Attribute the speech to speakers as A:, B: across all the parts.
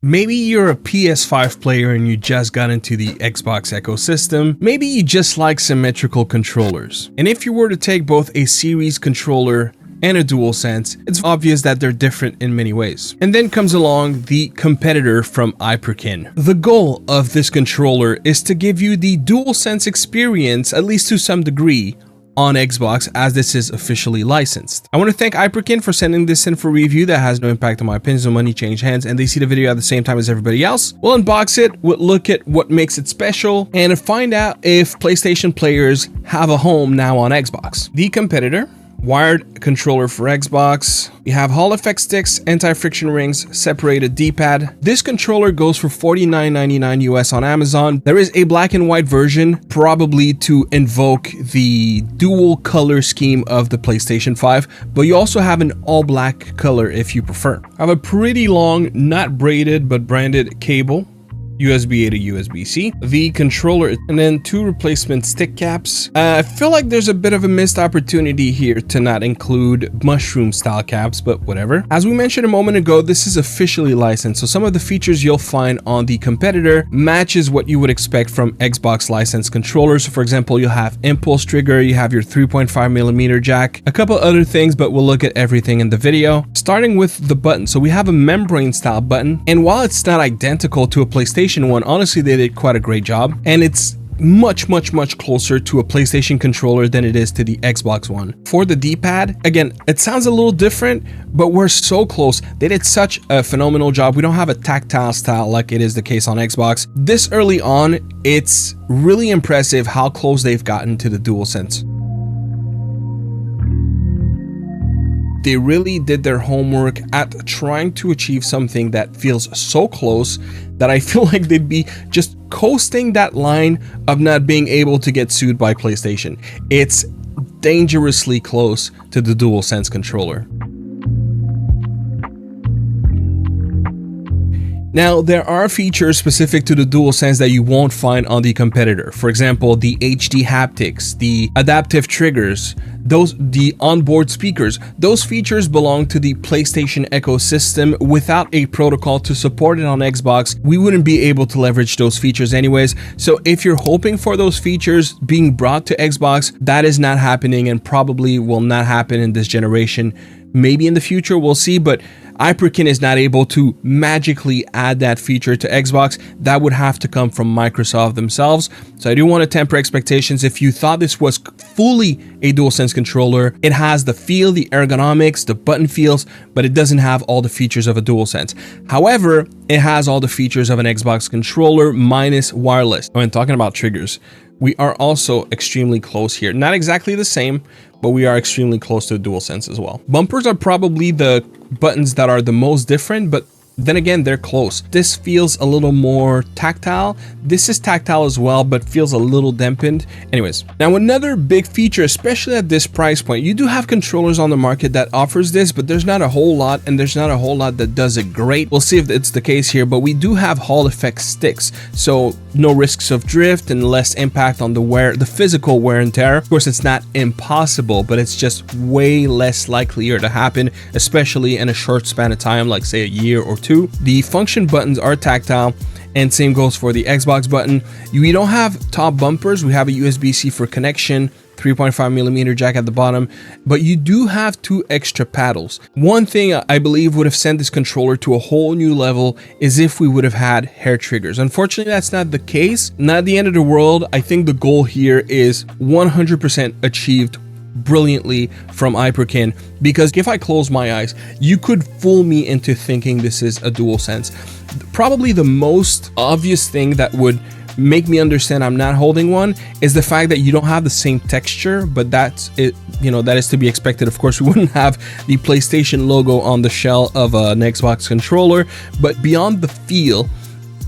A: Maybe you're a PS5 player and you just got into the Xbox ecosystem. Maybe you just like symmetrical controllers. And if you were to take both a series controller and a DualSense, it's obvious that they're different in many ways. And then comes along the Competitor from Hyperkin. The goal of this controller is to give you the DualSense experience, at least to some degree, on Xbox, as this is officially licensed. I want to thank Hyperkin for sending this in for review. That has no impact on my opinions. No money changed hands, and they see the video at the same time as everybody else. We'll unbox it, we'll look at what makes it special, and find out if PlayStation players have a home now on Xbox. The Competitor, wired controller for Xbox. We have Hall effect sticks, anti-friction rings, separated D-pad. This controller goes for $49.99 US on Amazon. There is a black and white version, probably to invoke the dual color scheme of the PlayStation 5, but you also have an all black color if you prefer. I have a pretty long, not braided, but branded cable. USB-A to USB-C, the controller, and then 2 replacement stick caps. I feel like there's a bit of a missed opportunity here to not include mushroom style caps, but whatever. As we mentioned a moment ago, this is officially licensed, so some of the features you'll find on the Competitor matches what you would expect from Xbox licensed controllers. So for example, you'll have impulse trigger, you have your 3.5mm jack, a couple other things, but we'll look at everything in the video. Starting with the button, so we have a membrane style button, and while it's not identical to a PlayStation one, honestly they did quite a great job, and it's much closer to a PlayStation controller than it is to the Xbox one. For the D-pad, again, it sounds a little different, but we're so close. They did such a phenomenal job. We don't have a tactile style like it is the case on Xbox. This early on, it's really impressive how close they've gotten to the DualSense. They really did their homework at trying to achieve something that feels so close that I feel like they'd be just coasting that line of not being able to get sued by PlayStation. It's dangerously close to the DualSense controller. Now, there are features specific to the DualSense that you won't find on the Competitor. For example, the HD haptics, the adaptive triggers, the onboard speakers. Those features belong to the PlayStation ecosystem. Without a protocol to support it on Xbox, we wouldn't be able to leverage those features anyways. So if you're hoping for those features being brought to Xbox, that is not happening and probably will not happen in this generation. Maybe in the future, we'll see, but Hyperkin is not able to magically add that feature to Xbox. That would have to come from Microsoft themselves. So I do want to temper expectations. If you thought this was fully a DualSense controller, it has the feel, the ergonomics, the button feels, but it doesn't have all the features of a DualSense. However, it has all the features of an Xbox controller minus wireless. When talking about triggers, we are also extremely close here. Not exactly the same, but we are extremely close to the DualSense as well. Bumpers are probably the buttons that are the most different, but then again, they're close. This feels a little more tactile. This is tactile as well, but feels a little dampened. Anyways, now another big feature, especially at this price point, you do have controllers on the market that offers this, but there's not a whole lot, and there's not a whole lot that does it great. We'll see if it's the case here, but we do have Hall effect sticks, so no risks of drift and less impact on the physical wear and tear. Of course, it's not impossible, but it's just way less likelier to happen, especially in a short span of time, like say a year or two. The function buttons are tactile, and same goes for the Xbox button. We don't have top bumpers. We have a USB-C for connection, 3.5mm jack at the bottom, but you do have 2 extra paddles. One thing I believe would have sent this controller to a whole new level is if we would have had hair triggers. Unfortunately, that's not the case. Not the end of the world. I think the goal here is 100% achieved brilliantly from Hyperkin, because if I close my eyes, you could fool me into thinking this is a DualSense. Probably the most obvious thing that would make me understand I'm not holding one is the fact that you don't have the same texture, but that's it, you know, that is to be expected. Of course, we wouldn't have the PlayStation logo on the shell of an Xbox controller, but beyond the feel,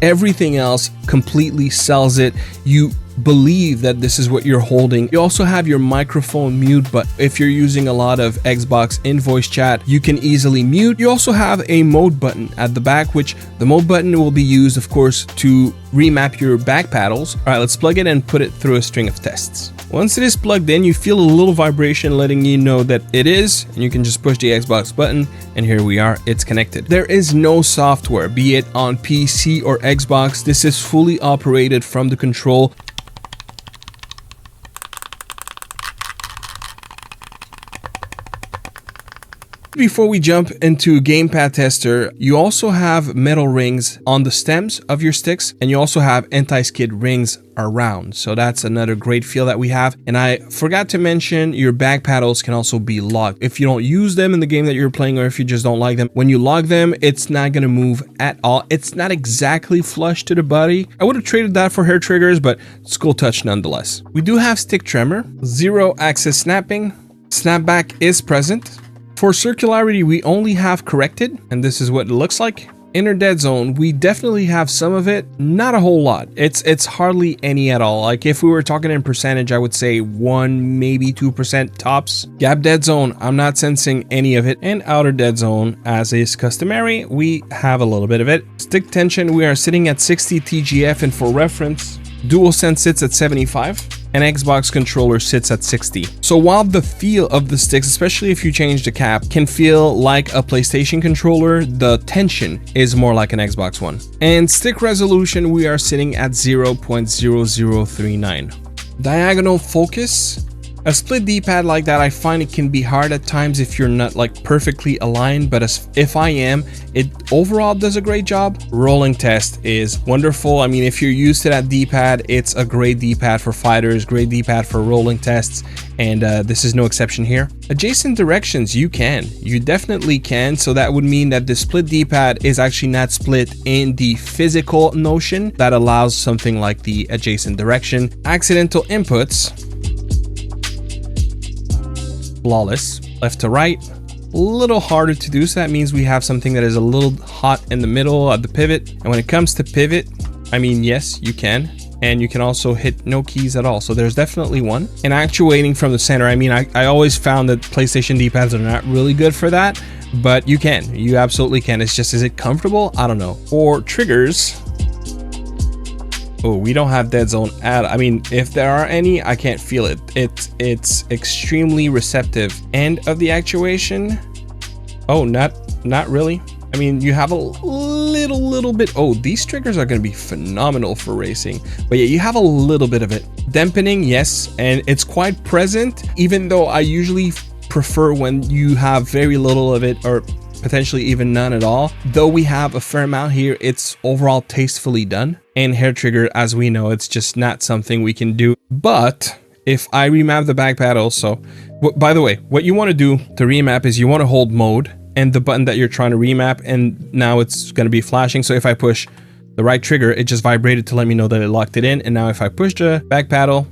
A: everything else completely sells it. You believe that this is what you're holding. You also have your microphone mute, but if you're using a lot of Xbox in voice chat, you can easily mute. You also have a mode button at the back, which the mode button will be used, of course, to remap your back paddles. All right, let's plug it and put it through a string of tests. Once it is plugged in, you feel a little vibration letting you know that it is, and you can just push the Xbox button, and here we are, it's connected. There is no software, be it on PC or Xbox. This is fully operated from the control. Before we jump into Gamepad Tester, you also have metal rings on the stems of your sticks, and you also have anti-skid rings around. So that's another great feel that we have. And I forgot to mention, your back paddles can also be locked. If you don't use them in the game that you're playing, or if you just don't like them, when you lock them, it's not going to move at all. It's not exactly flush to the body. I would have traded that for hair triggers, but it's a cool touch nonetheless. We do have stick tremor, 0 axis snapping, snapback is present. For circularity, we only have corrected, and this is what it looks like. Inner dead zone, we definitely have some of it, not a whole lot. It's hardly any at all. Like if we were talking in percentage, I would say 1, maybe 2% tops. Gap dead zone, I'm not sensing any of it. And outer dead zone, as is customary, we have a little bit of it. Stick tension, we are sitting at 60 TGF, and for reference, DualSense sits at 75. An Xbox controller sits at 60. So while the feel of the sticks, especially if you change the cap, can feel like a PlayStation controller, the tension is more like an Xbox one. And stick resolution, we are sitting at 0.0039. Diagonal focus. A split D-pad like that, I find it can be hard at times if you're not like perfectly aligned, but if I am, it overall does a great job. Rolling test is wonderful. I mean, if you're used to that D-pad, it's a great D-pad for fighters, great D-pad for rolling tests, and this is no exception here. Adjacent directions, you definitely can. So that would mean that the split D-pad is actually not split in the physical notion that allows something like the adjacent direction. Accidental inputs, flawless. Left to right, a little harder to do, so that means we have something that is a little hot in the middle of the pivot. And when it comes to pivot, I mean, yes, you can, and you can also hit no keys at all, so there's definitely one. And actuating from the center, I mean, I always found that PlayStation D-pads are not really good for that, but you absolutely can. It's just, is it comfortable? I don't know. For triggers, oh, we don't have dead zone I mean, if there are any, I can't feel it. It's extremely receptive. End of the actuation. Oh, not really. I mean, you have a little bit. Oh, these triggers are going to be phenomenal for racing. But yeah, you have a little bit of it. Dampening, yes, and it's quite present, even though I usually prefer when you have very little of it, or potentially even none at all. Though we have a fair amount here, it's overall tastefully done. And hair trigger, as we know, it's just not something we can do. But if I remap the back paddle, so by the way, what you want to do to remap is you want to hold mode and the button that you're trying to remap, and now it's going to be flashing. So if I push the right trigger, it just vibrated to let me know that it locked it in. And now if I push the back paddle,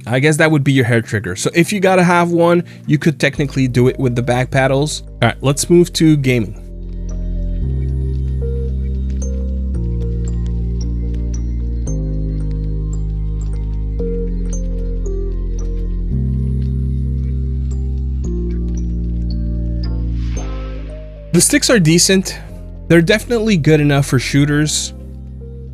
A: I guess that would be your hair trigger. So if you gotta have one, you could technically do it with the back paddles. All right, let's move to gaming. The sticks are decent. They're definitely good enough for shooters.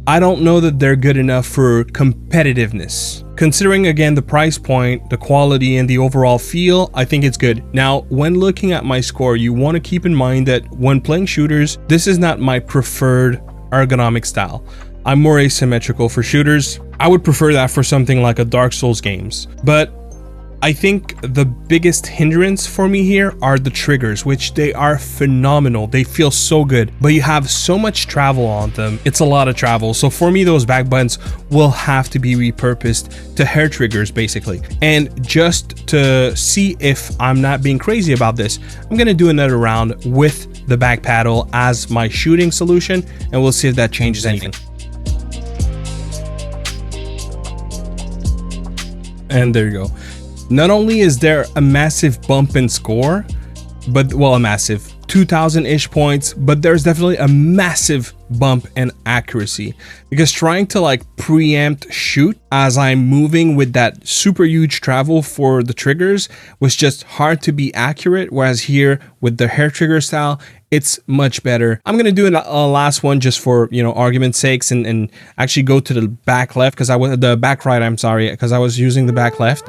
A: I don't know that they're good enough for competitiveness. Considering again the price point, the quality, and the overall feel, I think it's good. Now, when looking at my score, you want to keep in mind that when playing shooters, this is not my preferred ergonomic style. I'm more asymmetrical for shooters. I would prefer that for something like a Dark Souls games. But I think the biggest hindrance for me here are the triggers, which they are phenomenal. They feel so good, but you have so much travel on them. It's a lot of travel. So for me, those back buttons will have to be repurposed to hair triggers, basically. And just to see if I'm not being crazy about this, I'm going to do another round with the back paddle as my shooting solution, and we'll see if that changes anything. And there you go. Not only is there a massive bump in score, but, well, a massive, 2,000-ish points, but there's definitely a massive bump in accuracy, because trying to like preempt shoot as I'm moving with that super huge travel for the triggers was just hard to be accurate, whereas here with the hair trigger style, it's much better. I'm gonna do a last one just for, you know, argument's sakes, and actually go to the back left, because I was the back right, I'm sorry, because I was using the back left.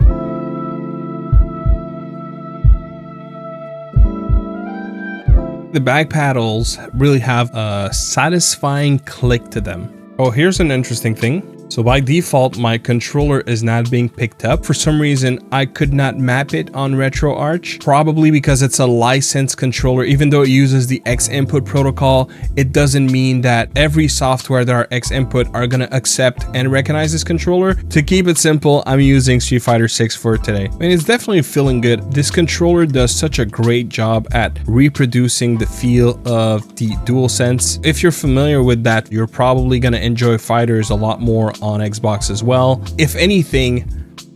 A: The back paddles really have a satisfying click to them. Oh, here's an interesting thing. So by default, my controller is not being picked up. For some reason, I could not map it on RetroArch, probably because it's a licensed controller. Even though it uses the X input protocol, it doesn't mean that every software that are X input are gonna accept and recognize this controller. To keep it simple, I'm using Street Fighter 6 for today. I mean, it's definitely feeling good. This controller does such a great job at reproducing the feel of the DualSense. If you're familiar with that, you're probably gonna enjoy fighters a lot more on Xbox as well. If anything,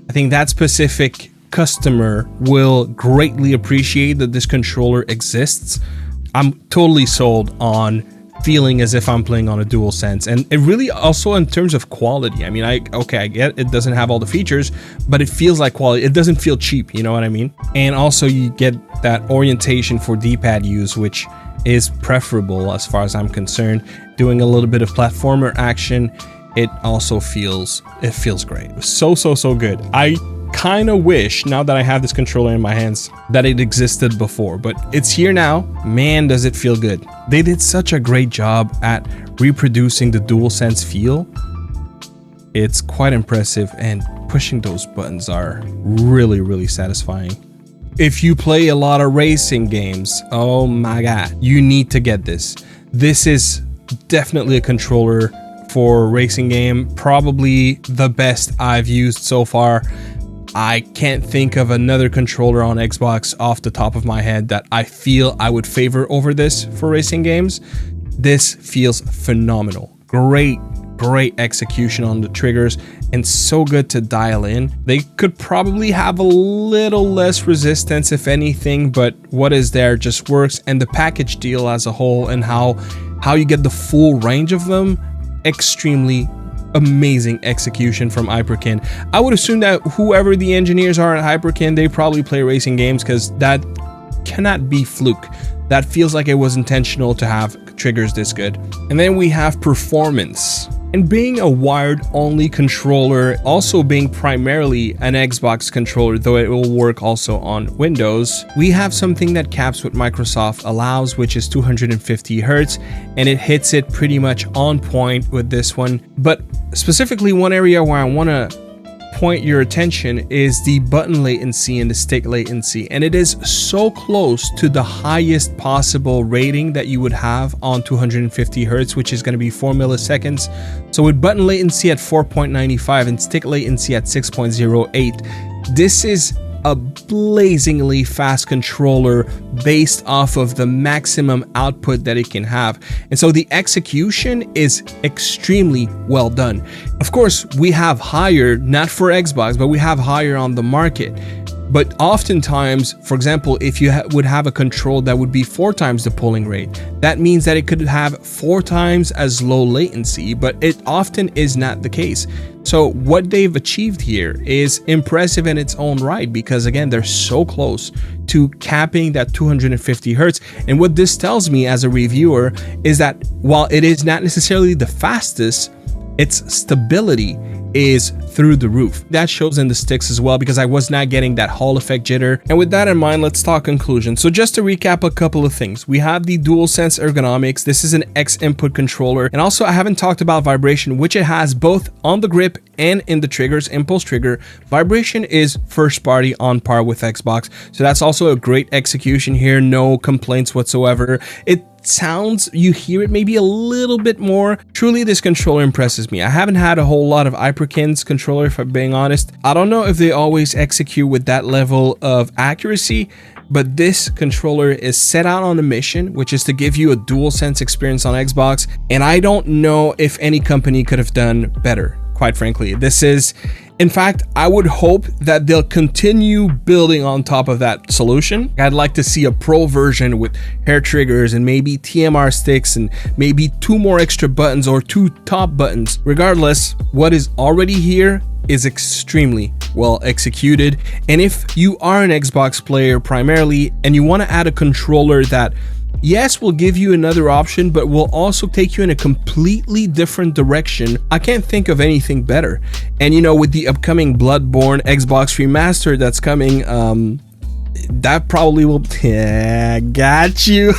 A: I think that specific customer will greatly appreciate that this controller exists. I'm totally sold on feeling as if I'm playing on a DualSense, and it really also in terms of quality. I mean, I get it doesn't have all the features, but it feels like quality. It doesn't feel cheap, you know what I mean? And also you get that orientation for D-pad use, which is preferable as far as I'm concerned. Doing a little bit of platformer action, it also feels great. So good. I kind of wish, now that I have this controller in my hands, that it existed before, but it's here now. Man, does it feel good. They did such a great job at reproducing the DualSense feel. It's quite impressive, and pushing those buttons are really satisfying. If you play a lot of racing games, oh my god, you need to get this. This is definitely a controller for racing game, probably the best I've used so far. I can't think of another controller on Xbox off the top of my head that I feel I would favor over this for racing games. This feels phenomenal. Great execution on the triggers, and so good to dial in. They could probably have a little less resistance if anything, but what is there just works. And the package deal as a whole, and how you get the full range of them, extremely amazing execution from Hyperkin. I would assume that whoever the engineers are at Hyperkin, they probably play racing games, because that cannot be fluke. That feels like it was intentional to have triggers this good. And then we have performance. And being a wired only controller, also being primarily an Xbox controller, though it will work also on Windows, we have something that caps what Microsoft allows, which is 250 Hz, and it hits it pretty much on point with this one. But specifically, one area where I want to point your attention is the button latency and the stick latency, and it is so close to the highest possible rating that you would have on 250 Hz, which is going to be 4 milliseconds. So with button latency at 4.95 and stick latency at 6.08, this is a blazingly fast controller based off of the maximum output that it can have. And so the execution is extremely well done. Of course, we have higher, not for Xbox, but we have higher on the market. But oftentimes, for example, if you would have a control that would be 4 times the polling rate, that means that it could have 4 times as low latency, but it often is not the case. So what they've achieved here is impressive in its own right, because again, they're so close to capping that 250 Hz. And what this tells me as a reviewer is that while it is not necessarily the fastest, its stability is through the roof. That shows in the sticks as well, because I was not getting that Hall effect jitter. And with that in mind, let's talk conclusion. So just to recap a couple of things, we have the DualSense ergonomics. This is an X input controller. And also I haven't talked about vibration, which it has both on the grip and in the triggers. Impulse trigger vibration is first party on par with Xbox. So that's also a great execution here. No complaints whatsoever. It sounds, you hear it maybe a little bit more. Truly, this controller impresses me. I haven't had a whole lot of Hyperkin's controller, if I'm being honest. I don't know if they always execute with that level of accuracy, but this controller is set out on a mission, which is to give you a DualSense experience on Xbox, and I don't know if any company could have done better, quite frankly. This is In fact, I would hope that they'll continue building on top of that solution. I'd like to see a pro version with hair triggers and maybe TMR sticks and maybe 2 more extra buttons or 2 top buttons. Regardless, what is already here is extremely well executed. And if you are an Xbox player primarily and you want to add a controller that, yes, will give you another option, but will also take you in a completely different direction, I can't think of anything better. And you know, with the upcoming Bloodborne Xbox remaster that's coming, that probably will, yeah, got you.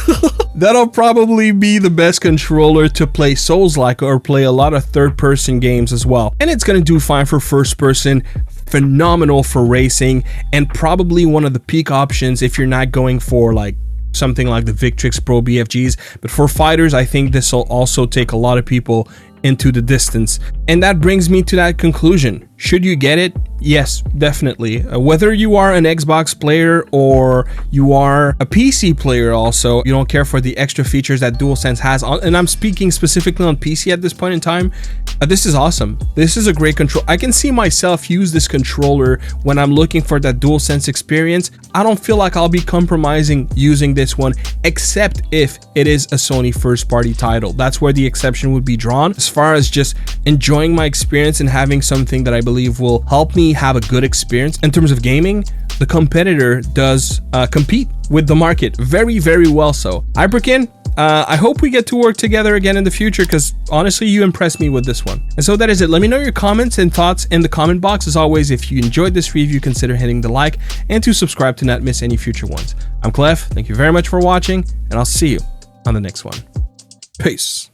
A: That'll probably be the best controller to play Souls-like or play a lot of third-person games as well. And it's gonna do fine for first-person, phenomenal for racing, and probably one of the peak options if you're not going for like something like the Victrix Pro BFGs. But for fighters, I think this will also take a lot of people into the distance. And that brings me to that conclusion. Should you get it? Yes, definitely. Whether you are an Xbox player or you are a PC player also, you don't care for the extra features that DualSense has, and I'm speaking specifically on PC at this point in time, this is awesome. This is a great control. I can see myself use this controller when I'm looking for that DualSense experience. I don't feel like I'll be compromising using this one, except if it is a Sony first-party title. That's where the exception would be drawn. As far as just enjoying my experience and having something that I believe will help me have a good experience in terms of gaming, the Competitor does compete with the market very, very well so. Hyperkin, I hope we get to work together again in the future, because honestly, you impressed me with this one. And so that is it. Let me know your comments and thoughts in the comment box. As always, if you enjoyed this review, consider hitting the like and to subscribe to not miss any future ones. I'm Clef. Thank you very much for watching, and I'll see you on the next one. Peace.